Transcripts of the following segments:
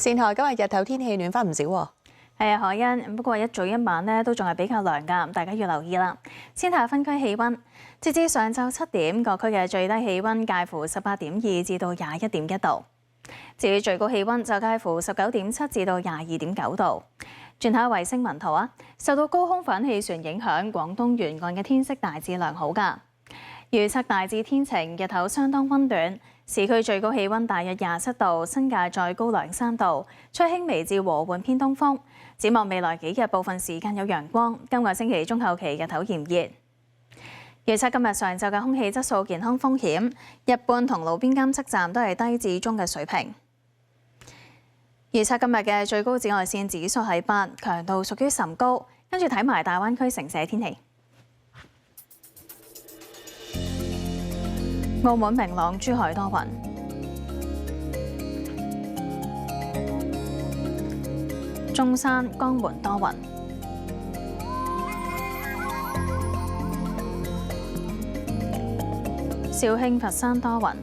善台今日日頭天氣暖翻唔少喎。係啊，海欣。不過一早一晚咧都仲係比較涼㗎，大家要留意啦。先睇下分區氣温，截至上晝7點，各區嘅最低氣温介乎18.2至到21.1度。至於最高氣温就介乎19.7至到22.9度。轉睇下衛星雲圖啊，受到高空反氣旋影響，廣東沿岸嘅天色大致良好㗎。預測大致天晴，日頭相當温暖，市區最高氣温大約27度，新界再高2-3度，吹輕微至和緩偏東風。展望未來幾日，部分時間有陽光。今個星期中後期日頭炎熱。預測今日上晝嘅空氣質素健康風險，一般同路邊監測站都係低至中嘅水平。預測今日嘅最高紫外線指數係8，強度屬於甚高。跟住睇埋大灣區城市天氣。澳門明朗，珠海多雲。中山、江門多雲。肇慶、佛山多雲。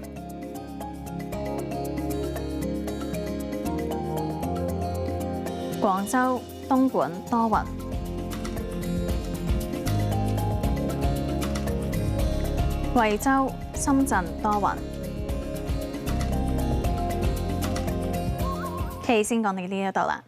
廣州、東莞多雲。惠州、深圳多雲。先講到呢一度啦。